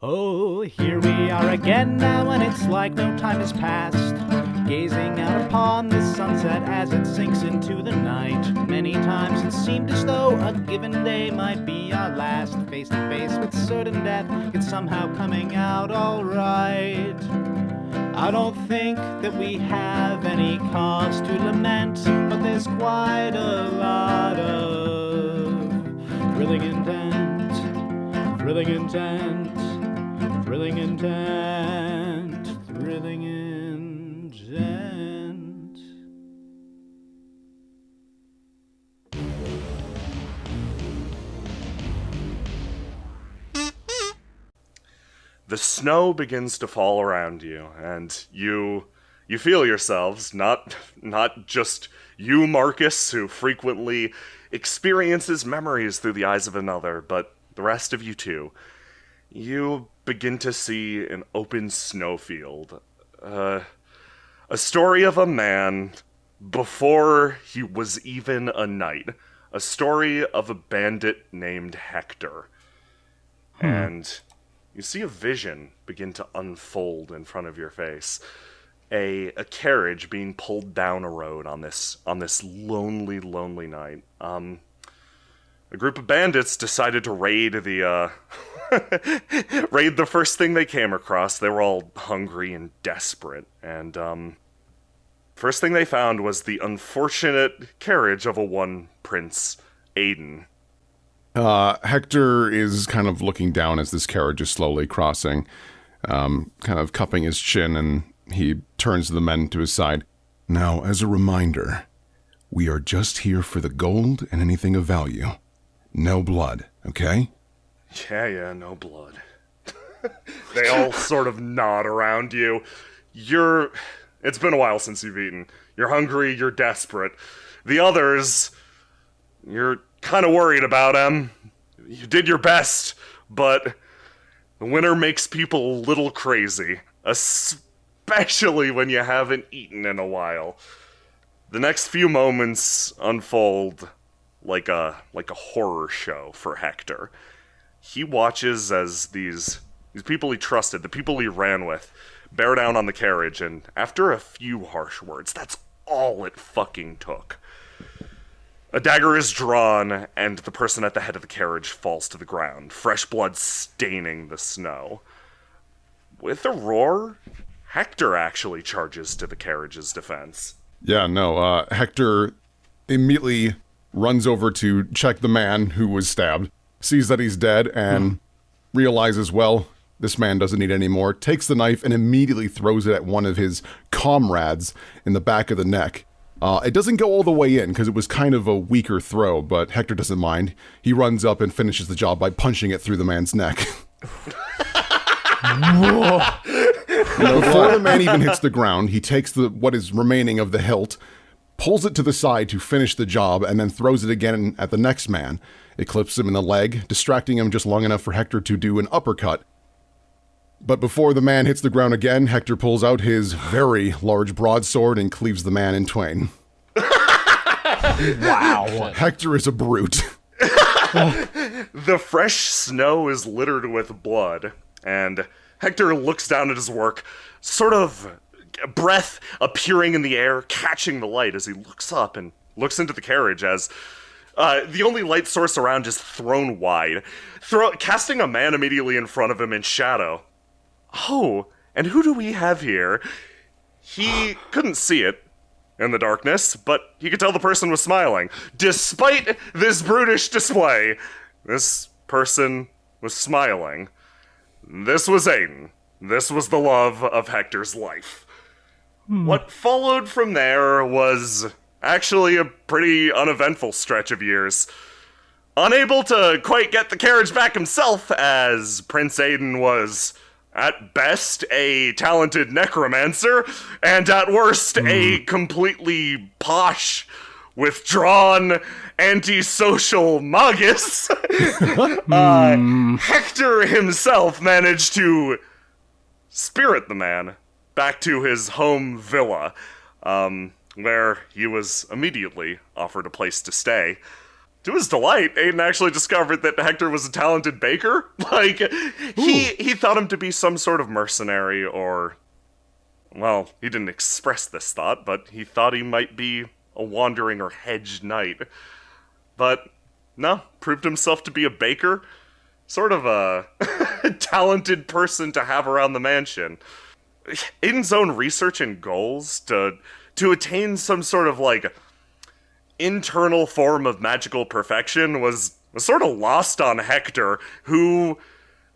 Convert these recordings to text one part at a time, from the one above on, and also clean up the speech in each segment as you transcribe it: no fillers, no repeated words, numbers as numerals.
Oh, here we are again now, and it's like no time has passed. Gazing out upon the sunset as it sinks into the night. Many times it seemed as though a given day might be our last. Face to face with certain death, it's somehow coming out alright. I don't think that we have any cause to lament, but there's quite a lot of thrilling intent, thrilling intent, thrilling intent, thrilling intent. The snow begins to fall around you, and you feel yourselves, not just you, Marcus, who frequently experiences memories through the eyes of another, but the rest of you too. You begin to see an open snowfield. A story of a man before he was even a knight. A story of a bandit named Hector. And you see a vision begin to unfold in front of your face. A carriage being pulled down a road on this lonely, lonely night. A group of bandits decided to raid the first thing they came across. They were all hungry and desperate, and first thing they found was the unfortunate carriage of a one Prince Aden. Hector is kind of looking down as this carriage is slowly crossing, kind of cupping his chin, and he turns the men to his side. Now, as a reminder, we are just here for the gold and anything of value. No blood, okay? Yeah, no blood. They all sort of nod around you. It's been a while since you've eaten. You're hungry, you're desperate. The others, you're kind of worried about them. You did your best, but the winter makes people a little crazy, especially when you haven't eaten in a while. The next few moments unfold like a horror show for Hector. He watches as these people he trusted, the people he ran with, bear down on the carriage, and after a few harsh words, that's all it fucking took. A dagger is drawn, and the person at the head of the carriage falls to the ground, fresh blood staining the snow. With a roar, Hector actually charges to the carriage's defense. Yeah, no, Hector immediately runs over to check the man who was stabbed, sees that he's dead, and realizes, well, this man doesn't need any more, takes the knife and immediately throws it at one of his comrades in the back of the neck. It doesn't go all the way in, because it was kind of a weaker throw, but Hector doesn't mind. He runs up and finishes the job by punching it through the man's neck. Before the man even hits the ground, he takes what is remaining of the hilt, pulls it to the side to finish the job, and then throws it again at the next man. It clips him in the leg, distracting him just long enough for Hector to do an uppercut. But before the man hits the ground again, Hector pulls out his very large broadsword and cleaves the man in twain. Wow. Hector is a brute. The fresh snow is littered with blood, and Hector looks down at his work, sort of breath appearing in the air, catching the light as he looks up and looks into the carriage as the only light source around is thrown wide, casting a man immediately in front of him in shadow. Oh, and who do we have here? He couldn't see it in the darkness, but he could tell the person was smiling. Despite this brutish display, this person was smiling. This was Aden. This was the love of Hector's life. What followed from there was actually a pretty uneventful stretch of years. Unable to quite get the carriage back himself, as Prince Aden was, at best, a talented necromancer, and at worst, a completely posh, withdrawn, antisocial magus. Hector himself managed to spirit the man back to his home villa, where he was immediately offered a place to stay. To his delight, Aden actually discovered that Hector was a talented baker. Like, he thought him to be some sort of mercenary, or... Well, he didn't express this thought, but he thought he might be a wandering or hedge knight. But, no, proved himself to be a baker. Sort of a talented person to have around the mansion. Aiden's own research and goals to attain some sort of, like, internal form of magical perfection was sort of lost on Hector, who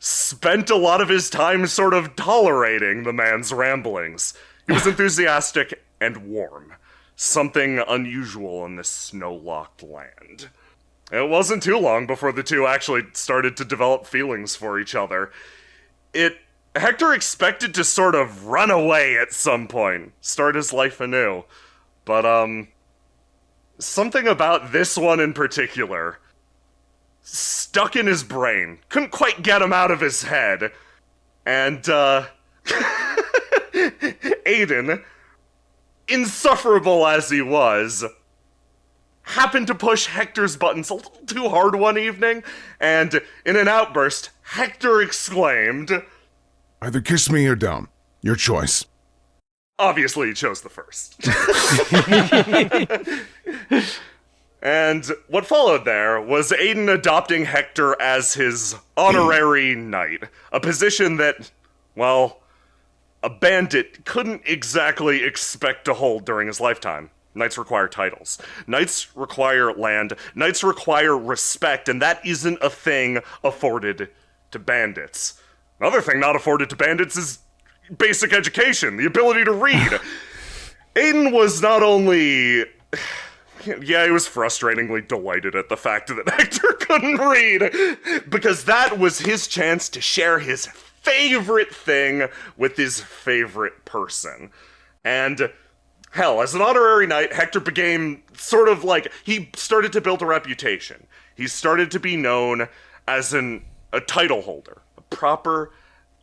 spent a lot of his time sort of tolerating the man's ramblings. He was enthusiastic and warm, something unusual in this snow-locked land. It wasn't too long before the two actually started to develop feelings for each other. Hector expected to sort of run away at some point, start his life anew, but something about this one in particular stuck in his brain. Couldn't quite get him out of his head. And, Aden, insufferable as he was, happened to push Hector's buttons a little too hard one evening, and in an outburst, Hector exclaimed, Either kiss me or don't. Your choice. Obviously, he chose the first. And what followed there was Aden adopting Hector as his honorary knight, a position that, well, a bandit couldn't exactly expect to hold during his lifetime. Knights require titles. Knights require land. Knights require respect, and that isn't a thing afforded to bandits. Another thing not afforded to bandits is basic education, the ability to read. Aden was not only... Yeah, he was frustratingly delighted at the fact that Hector couldn't read, because that was his chance to share his favorite thing with his favorite person. And, hell, as an honorary knight, Hector became sort of like, he started to build a reputation. He started to be known as a title holder, a proper,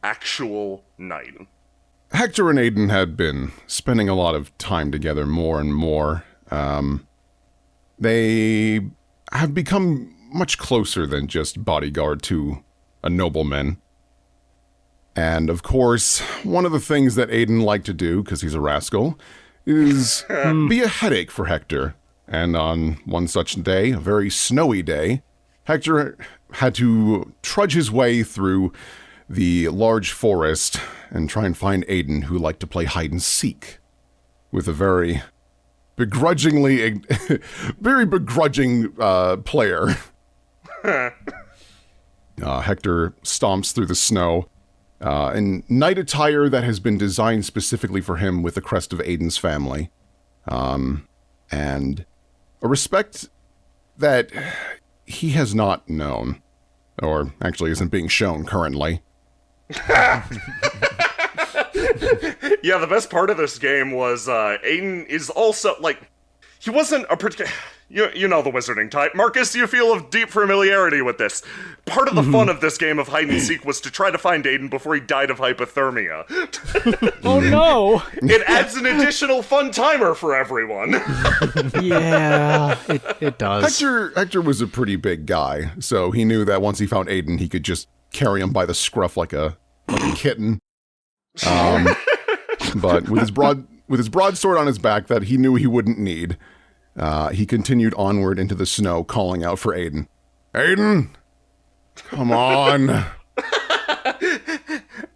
actual knight. Hector and Aden had been spending a lot of time together more and more. They have become much closer than just bodyguard to a nobleman. And, of course, one of the things that Aden liked to do, because he's a rascal, is be a headache for Hector. And on one such day, a very snowy day, Hector had to trudge his way through the large forest and try and find Aden, who liked to play hide-and-seek with a very begrudging player. Hector stomps through the snow in knight attire that has been designed specifically for him with the crest of Aden's family. And a respect that he has not known, or actually isn't being shown currently. Yeah, the best part of this game was Aden is also, like, he wasn't a particular... You know the wizarding type. Marcus, you feel of deep familiarity with this. Part of the fun of this game of hide-and-seek was to try to find Aden before he died of hypothermia. Oh no! It adds an additional fun timer for everyone. Yeah, it does. Hector was a pretty big guy, so he knew that once he found Aden, he could just carry him by the scruff like a kitten. But with his broadsword on his back that he knew he wouldn't need, he continued onward into the snow, calling out for Aden. Aden! Come on!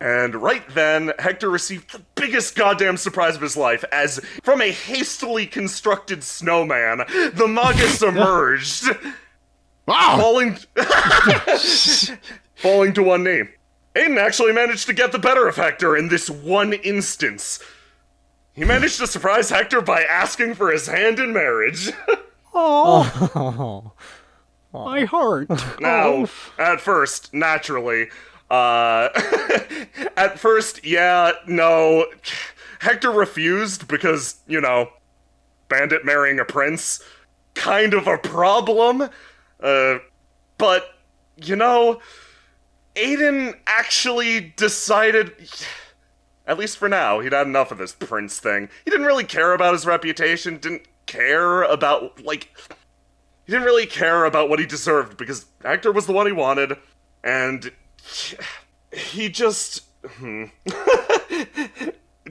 And right then, Hector received the biggest goddamn surprise of his life, as from a hastily constructed snowman, the Magus emerged, falling to one knee. Aden actually managed to get the better of Hector in this one instance. He managed to surprise Hector by asking for his hand in marriage. Oh, my heart. Now, at first, naturally, at first, yeah, no, Hector refused because, you know, bandit marrying a prince, kind of a problem, but, you know, Aden actually decided, at least for now, he'd had enough of this prince thing. He didn't really care about his reputation, didn't care about, like, he didn't really care about what he deserved because Hector was the one he wanted, and he just...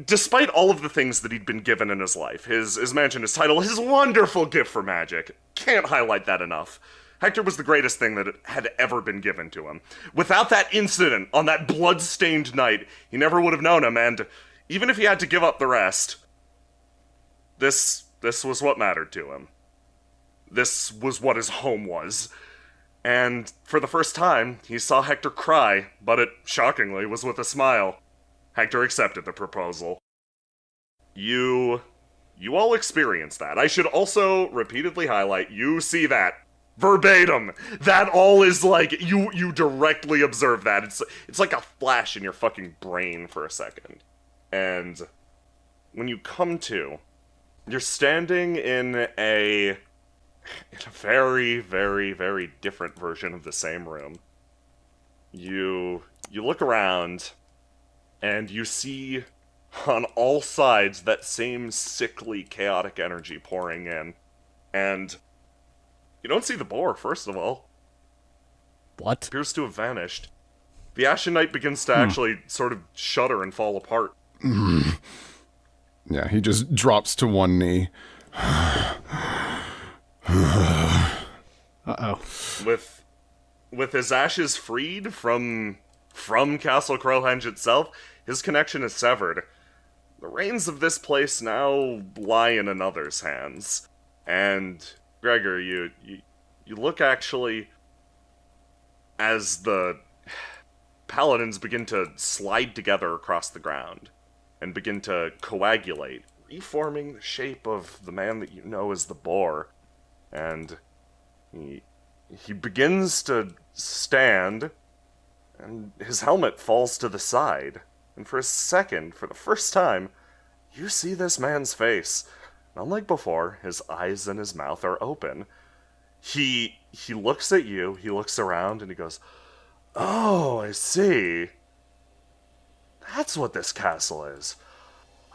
Despite all of the things that he'd been given in his life, his mansion, his title, his wonderful gift for magic, can't highlight that enough. Hector was the greatest thing that had ever been given to him. Without that incident on that blood-stained night, he never would have known him, and even if he had to give up the rest, this was what mattered to him. This was what his home was. And for the first time, he saw Hector cry, but it, shockingly, was with a smile. Hector accepted the proposal. You all experienced that. I should also repeatedly highlight, you see that. Verbatim. That all is like, you directly observe that. It's like a flash in your fucking brain for a second. And when you come to, you're standing in a very, very, very different version of the same room. You look around, and you see on all sides that same sickly, chaotic energy pouring in. And you don't see the boar, first of all. What? Appears to have vanished. The Ashen Knight begins to actually sort of shudder and fall apart. Yeah, he just drops to one knee. Uh-oh. With his ashes freed from Castle Crowhenge itself, his connection is severed. The reins of this place now lie in another's hands. And Gregor, you look actually as the paladins begin to slide together across the ground and begin to coagulate, reforming the shape of the man that you know as the boar. And he begins to stand, and his helmet falls to the side. And for a second, for the first time, you see this man's face. Unlike before, his eyes and his mouth are open. He looks at you, he looks around, and he goes, "Oh, I see. That's what this castle is.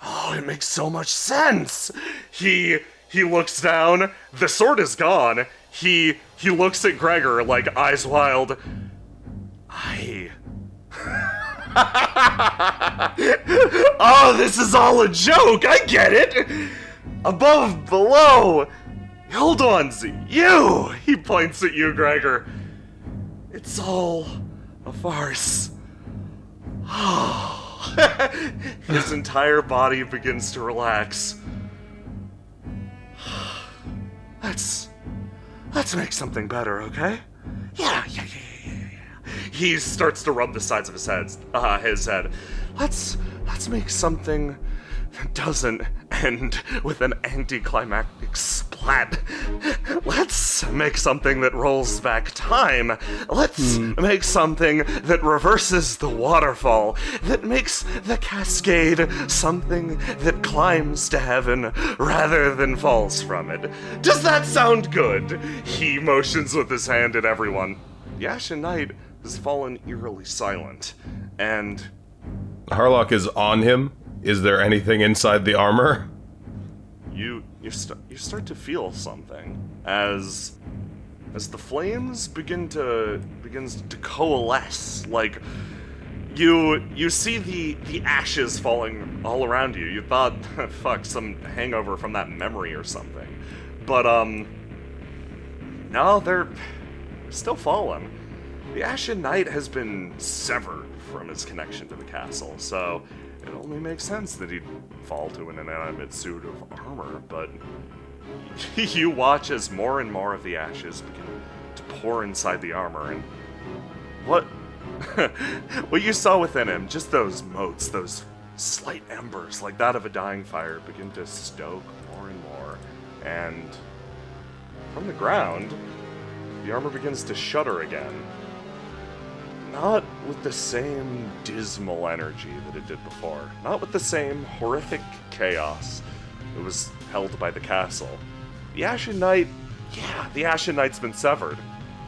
Oh, it makes so much sense." He looks down, the sword is gone. He looks at Gregor, like, eyes wild. Oh, this is all a joke, I get it! Above, below, hold on, you! He points at you, Gregor. It's all a farce. His entire body begins to relax. Let's make something better, okay? Yeah. He starts to rub the sides of his head. Let's make something that doesn't end with an anticlimactic splat. Let's make something that rolls back time. Let's make something that reverses the waterfall, that makes the cascade something that climbs to heaven rather than falls from it. Does that sound good? He motions with his hand at everyone. The Ashen Knight has fallen eerily silent, and Harlock is on him. Is there anything inside the armor? You start to feel something as the flames begins to coalesce. Like you see the ashes falling all around you. You thought, fuck, some hangover from that memory or something, but no, they're still falling. The Ashen Knight has been severed from his connection to the castle, so it only makes sense that he'd fall to an inanimate suit of armor, but you watch as more and more of the ashes begin to pour inside the armor, and what you saw within him, just those motes, those slight embers like that of a dying fire, begin to stoke more and more, and from the ground, the armor begins to shudder again. Not with the same dismal energy that it did before. Not with the same horrific chaos that was held by the castle. The Ashen Knight, the Ashen Knight's been severed.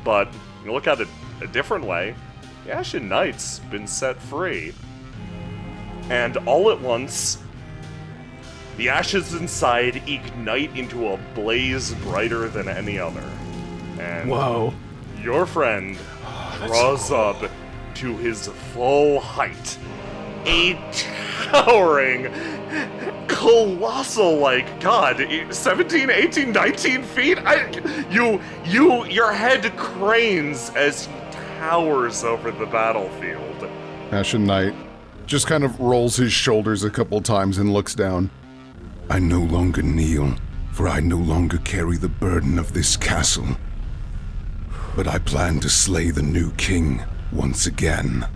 But you look at it a different way, the Ashen Knight's been set free. And all at once, the ashes inside ignite into a blaze brighter than any other. And Whoa. your friend draws up to his full height. A towering, colossal, God, 17, 18, 19 feet? Your head cranes as he towers over the battlefield. Ashen Knight just kind of rolls his shoulders a couple times and looks down. I no longer kneel, for I no longer carry the burden of this castle. But I plan to slay the new king once again.